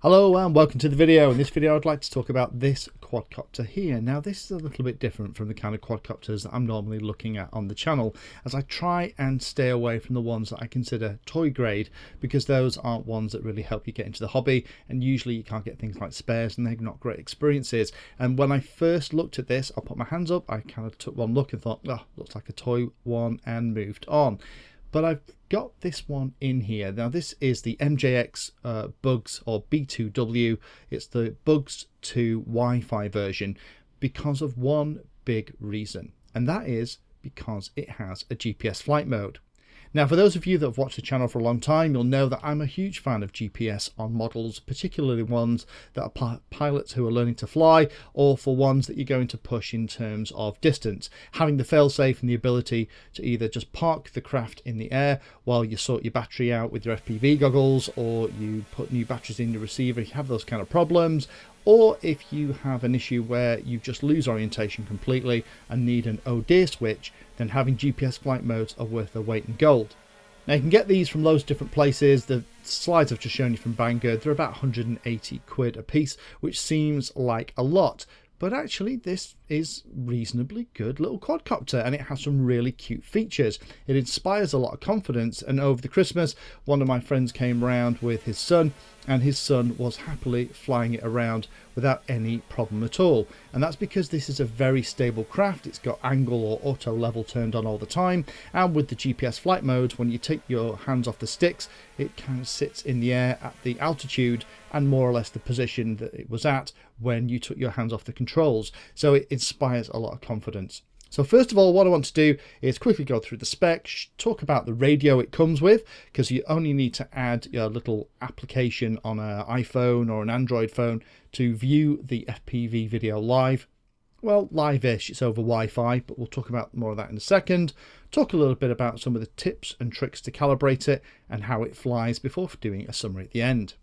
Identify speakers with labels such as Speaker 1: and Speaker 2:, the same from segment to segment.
Speaker 1: Hello and welcome to the video. In this video I'd like to talk about this quadcopter here. Now this is a little bit different from the kind of quadcopters that I'm normally looking at on the channel, as I try and stay away from the ones that I consider toy grade, because those aren't ones that really help you get into the hobby, and usually you can't get things like spares and they're not great experiences. And when I first looked at this, I put my hands up, I kind of took one look and thought, oh, looks like a toy one, and moved on. But I've got this one in here. Now this is the MJX Bugs or B2W. It's the Bugs 2 Wi-Fi version because of one big reason, and that is because it has a GPS flight mode. Now, for those of you that have watched the channel for a long time, you'll know that I'm a huge fan of GPS on models, particularly ones that are pilots who are learning to fly, or for ones that you're going to push in terms of distance. Having the failsafe and the ability to either just park the craft in the air while you sort your battery out with your FPV goggles, or you put new batteries in your receiver if you have those kind of problems, or if you have an issue where you just lose orientation completely and need an oh dear switch, then having GPS flight modes are worth their weight in gold. Now you can get these from loads of different places. The slides I've just shown you from Banggood, they're about 180 quid a piece, which seems like a lot, but actually this is reasonably good little quadcopter, and it has some really cute features. It inspires a lot of confidence, and over the Christmas one of my friends came around with his son, and his son was happily flying it around without any problem at all. And that's because this is a very stable craft. It's got angle or auto level turned on all the time, and with the GPS flight modes, when you take your hands off the sticks, it kind of sits in the air at the altitude and more or less the position that it was at when you took your hands off the controls. So it inspires a lot of confidence. So first of all, what I want to do is quickly go through the spec, talk about the radio it comes with, because you only need to add your little application on an iPhone or an Android phone to view the FPV video live. Well, live-ish, it's over Wi-Fi, but we'll talk about more of that in a second. Talk a little bit about some of the tips and tricks to calibrate it and how it flies before doing a summary at the end.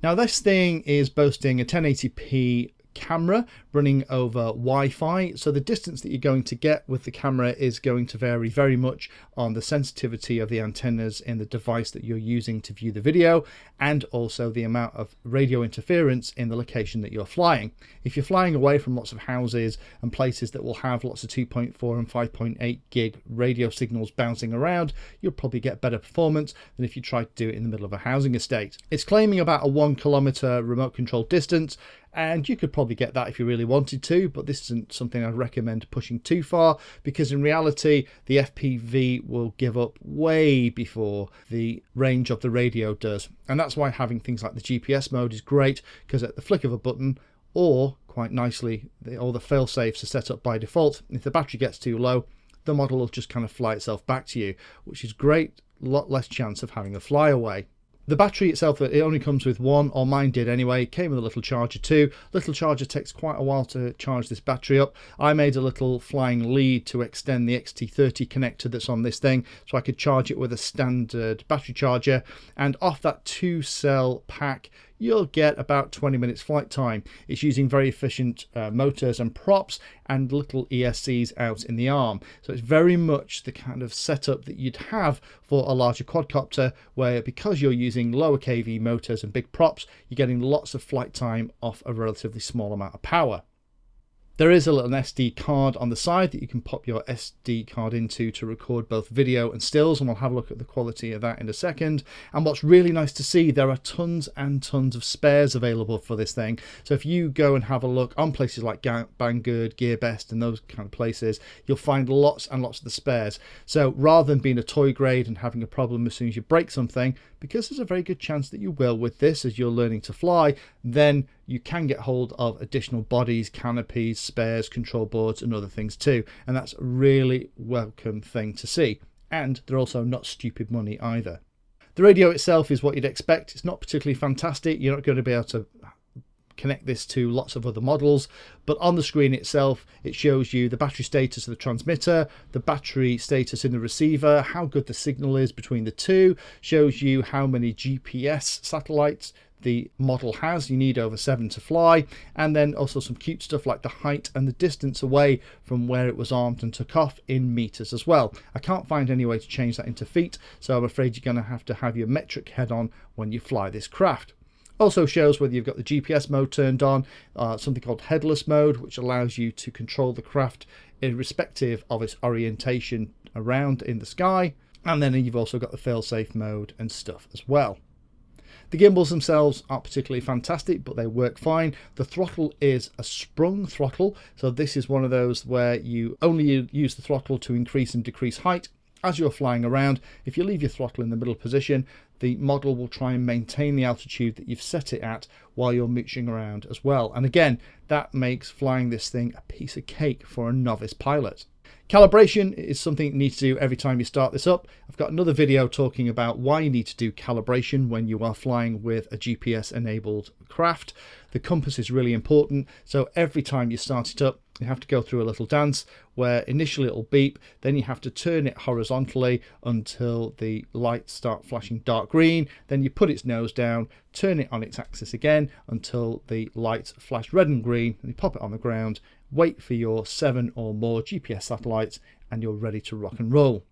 Speaker 1: Now this thing is boasting a 1080p camera running over Wi-Fi, so the distance that you're going to get with the camera is going to vary very much on the sensitivity of the antennas in the device that you're using to view the video, and also the amount of radio interference in the location that you're flying. If you're flying away from lots of houses and places that will have lots of 2.4 and 5.8 gig radio signals bouncing around, you'll probably get better performance than if you try to do it in the middle of a housing estate. It's claiming about a 1 kilometer remote control distance, and you could probably get that if you really wanted to, but this isn't something I'd recommend pushing too far, because in reality the FPV will give up way before the range of the radio does. And that's why having things like the GPS mode is great, because at the flick of a button, or quite nicely, all the fail-safes are set up by default. If the battery gets too low, the model will just kind of fly itself back to you, which is great, a lot less chance of having a flyaway. The battery itself, it only comes with one, or mine did anyway. It came with a little charger too. Little charger takes quite a while to charge this battery up. I made a little flying lead to extend the XT30 connector that's on this thing, so I could charge it with a standard battery charger, and off that 2-cell pack you'll get about 20 minutes flight time. It's using very efficient motors and props and little ESCs out in the arm. So it's very much the kind of setup that you'd have for a larger quadcopter, where because you're using lower kV motors and big props, you're getting lots of flight time off a relatively small amount of power. There is a little SD card on the side that you can pop your SD card into to record both video and stills, and we'll have a look at the quality of that in a second. And what's really nice to see, there are tons and tons of spares available for this thing. So if you go and have a look on places like Banggood, GearBest and those kind of places, you'll find lots and lots of the spares. So rather than being a toy grade and having a problem as soon as you break something, because there's a very good chance that you will with this as you're learning to fly, then you can get hold of additional bodies, canopies, spares, control boards and other things too, and that's a really welcome thing to see. And they're also not stupid money either. The radio itself is what you'd expect. It's not particularly fantastic. You're not going to be able to connect this to lots of other models, but on the screen itself it shows you the battery status of the transmitter, the battery status in the receiver, how good the signal is between the two, shows you how many GPS satellites the model has. You need over 7 to fly, and then also some cute stuff like the height and the distance away from where it was armed and took off in meters as well. I can't find any way to change that into feet, so I'm afraid you're going to have your metric head on when you fly this craft. Also shows whether you've got the GPS mode turned on, something called Headless Mode, which allows you to control the craft irrespective of its orientation around in the sky. And then you've also got the fail-safe mode and stuff as well. The gimbals themselves aren't particularly fantastic, but they work fine. The throttle is a sprung throttle, so this is one of those where you only use the throttle to increase and decrease height as you're flying around. If you leave your throttle in the middle position, the model will try and maintain the altitude that you've set it at while you're mooching around as well. And again, that makes flying this thing a piece of cake for a novice pilot. Calibration is something you need to do every time you start this up. I've got another video talking about why you need to do calibration when you are flying with a GPS enabled craft. The compass is really important, so every time you start it up you have to go through a little dance where initially it'll beep, then you have to turn it horizontally until the lights start flashing dark green, then you put its nose down, turn it on its axis again until the lights flash red and green, and you pop it on the ground, wait for your 7 or more GPS satellites, and you're ready to rock and roll.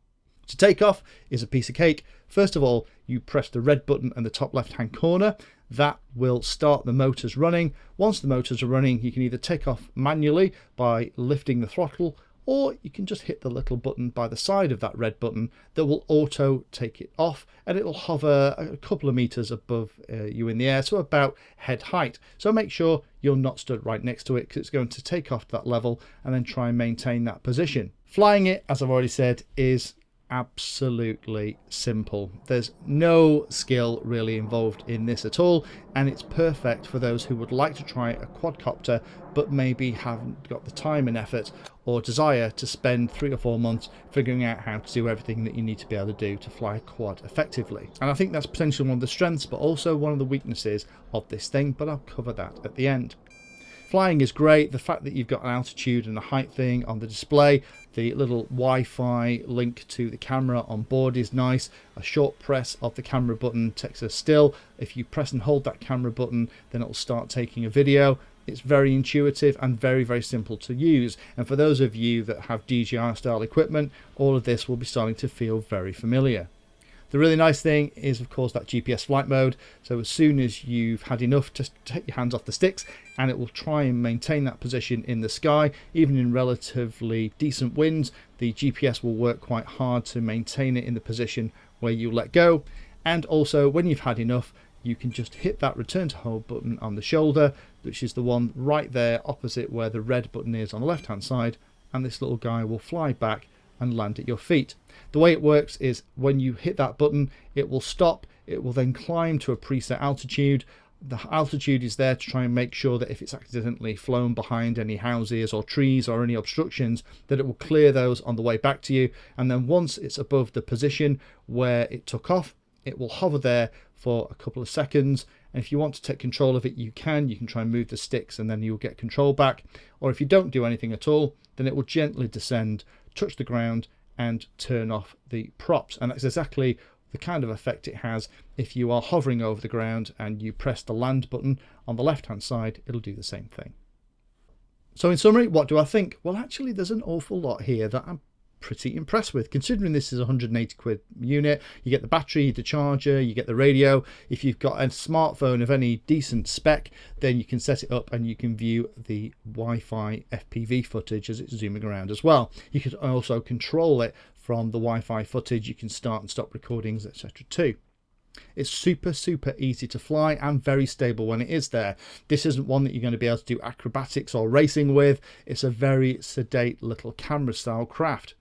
Speaker 1: To take off is a piece of cake. First of all, you press the red button in the top left hand corner. That will start the motors running. Once the motors are running, you can either take off manually by lifting the throttle, or you can just hit the little button by the side of that red button that will auto take it off, and it will hover a couple of meters above you in the air, so about head height. So make sure you're not stood right next to it, because it's going to take off to that level and then try and maintain that position. Flying it, as I've already said, is absolutely simple. There's no skill really involved in this at all, and it's perfect for those who would like to try a quadcopter but maybe haven't got the time and effort or desire to spend 3 or 4 months figuring out how to do everything that you need to be able to do to fly a quad effectively. And I think that's potentially one of the strengths, but also one of the weaknesses of this thing, but I'll cover that at the end. Flying is great. The fact that you've got an altitude and a height thing on the display, the little Wi-Fi link to the camera on board is nice. A short press of the camera button takes a still. If you press and hold that camera button, then it'll start taking a video. It's very intuitive and very, very simple to use. And for those of you that have DJI style equipment, all of this will be starting to feel very familiar. The really nice thing is, of course, that GPS flight mode. So as soon as you've had enough, just take your hands off the sticks and it will try and maintain that position in the sky. Even in relatively decent winds, the GPS will work quite hard to maintain it in the position where you let go. And also, when you've had enough, you can just hit that return to hold button on the shoulder, which is the one right there opposite where the red button is on the left hand side, and this little guy will fly back and land at your feet. The way it works is when you hit that button, it will stop. It will then climb to a preset altitude. The altitude is there to try and make sure that if it's accidentally flown behind any houses or trees or any obstructions, that it will clear those on the way back to you. And then once it's above the position where it took off, it will hover there for a couple of seconds. And if you want to take control of it, you can try and move the sticks and then you'll get control back. Or if you don't do anything at all, then it will gently descend, touch the ground and turn off the props. And that's exactly the kind of effect it has if you are hovering over the ground and you press the land button on the left hand side. It'll do the same thing. So in summary, what do I think? Well, actually there's an awful lot here that I'm pretty impressed with, considering this is a 180 quid unit. You get the battery, the charger, you get the radio. If you've got a smartphone of any decent spec, then you can set it up and you can view the Wi-Fi FPV footage as it's zooming around as well. You could also control it from the Wi-Fi footage. You can start and stop recordings, etc. too. It's super easy to fly and very stable when it is there. This isn't one that you're going to be able to do acrobatics or racing with. It's a very sedate little camera style craft.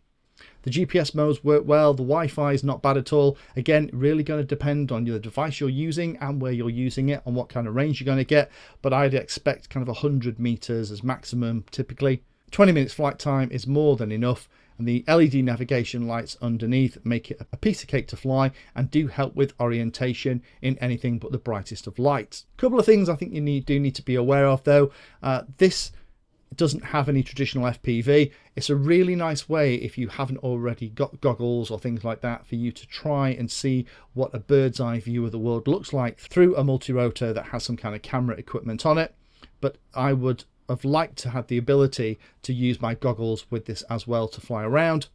Speaker 1: The GPS modes work well. The Wi-Fi is not bad at all. Again, really going to depend on the device you're using and where you're using it and what kind of range you're going to get. But I'd expect kind of 100 meters as maximum typically. 20 minutes flight time is more than enough. And the LED navigation lights underneath make it a piece of cake to fly and do help with orientation in anything but the brightest of lights. A couple of things I think you do need to be aware of though. This doesn't have any traditional FPV. It's a really nice way, if you haven't already got goggles or things like that, for you to try and see what a bird's eye view of the world looks like through a multi-rotor that has some kind of camera equipment on it. But I would have liked to have the ability to use my goggles with this as well to fly around.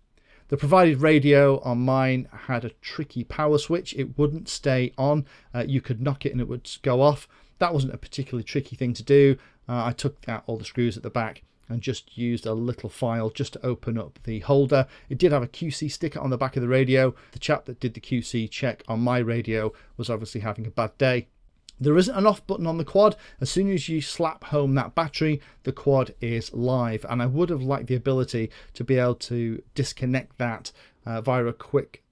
Speaker 1: The provided radio on mine had a tricky power switch. It wouldn't stay on. You could knock it and it would go off. That wasn't a particularly tricky thing to do. I took out all the screws at the back and just used a little file just to open up the holder. It did have a QC sticker on the back of the radio. The chap that did the QC check on my radio was obviously having a bad day. There isn't an off button on the quad. As soon as you slap home that battery, the quad is live. And I would have liked the ability to be able to disconnect that via a quick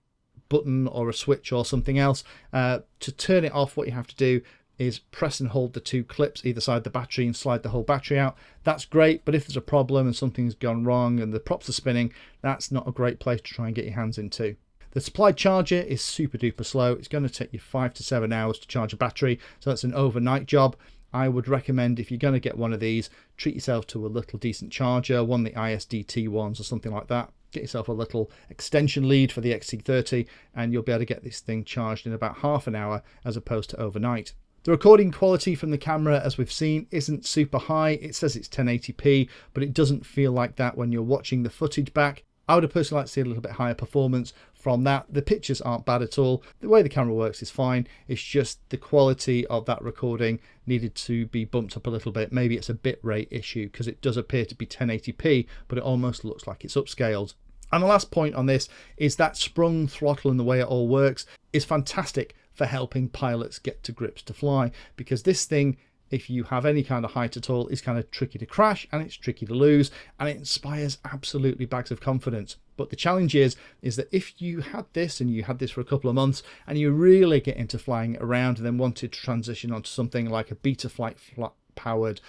Speaker 1: button or a switch or something else. To turn it off, what you have to do is press and hold the two clips either side the battery and slide the whole battery out. That's great, but if there's a problem and something's gone wrong and the props are spinning, that's not a great place to try and get your hands into. The supplied charger is super duper slow. It's going to take you 5 to 7 hours to charge a battery, so that's an overnight job. I would recommend, if you're going to get one of these, treat yourself to a little decent charger, one of the ISDT ones or something like that. Get yourself a little extension lead for the XC30 and you'll be able to get this thing charged in about half an hour as opposed to overnight. The recording quality from the camera, as we've seen, isn't super high. It says it's 1080p, but it doesn't feel like that when you're watching the footage back. I would have personally liked to see a little bit higher performance from that. The pictures aren't bad at all. The way the camera works is fine. It's just the quality of that recording needed to be bumped up a little bit. Maybe it's a bitrate issue because it does appear to be 1080p, but it almost looks like it's upscaled. And the last point on this is that sprung throttle and the way it all works is fantastic for helping pilots get to grips to fly, because this thing, if you have any kind of height at all, is kind of tricky to crash and it's tricky to lose, and it inspires absolutely bags of confidence. But the challenge is that if you had this and you had this for a couple of months and you really get into flying around and then wanted to transition onto something like a Betaflight powered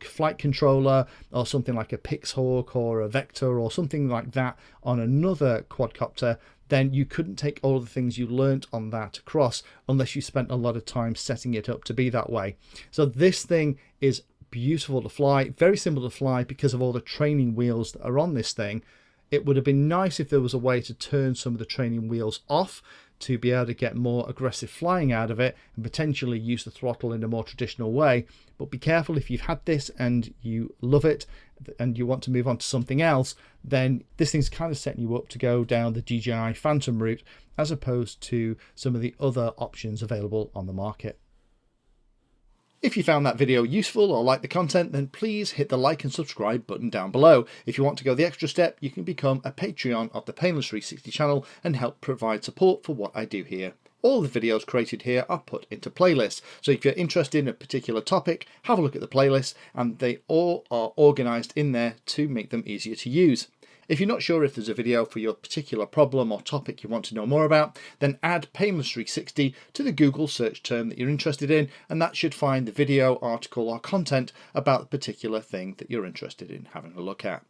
Speaker 1: flight controller or something like a Pixhawk or a Vector or something like that on another quadcopter, then you couldn't take all of the things you learnt on that across unless you spent a lot of time setting it up to be that way. So this thing is beautiful to fly, very simple to fly because of all the training wheels that are on this thing. It would have been nice if there was a way to turn some of the training wheels off to be able to get more aggressive flying out of it and potentially use the throttle in a more traditional way. But be careful, if you've had this and you love it and you want to move on to something else, then this thing's kind of setting you up to go down the DJI Phantom route as opposed to some of the other options available on the market. If you found that video useful or like the content, then please hit the like and subscribe button down below. If you want to go the extra step, you can become a Patreon of the Painless 360 channel and help provide support for what I do here. All the videos created here are put into playlists, so if you're interested in a particular topic, have a look at the playlist, and they all are organised in there to make them easier to use. If you're not sure if there's a video for your particular problem or topic you want to know more about, then add Painless 360 to the Google search term that you're interested in, and that should find the video, article or content about the particular thing that you're interested in having a look at.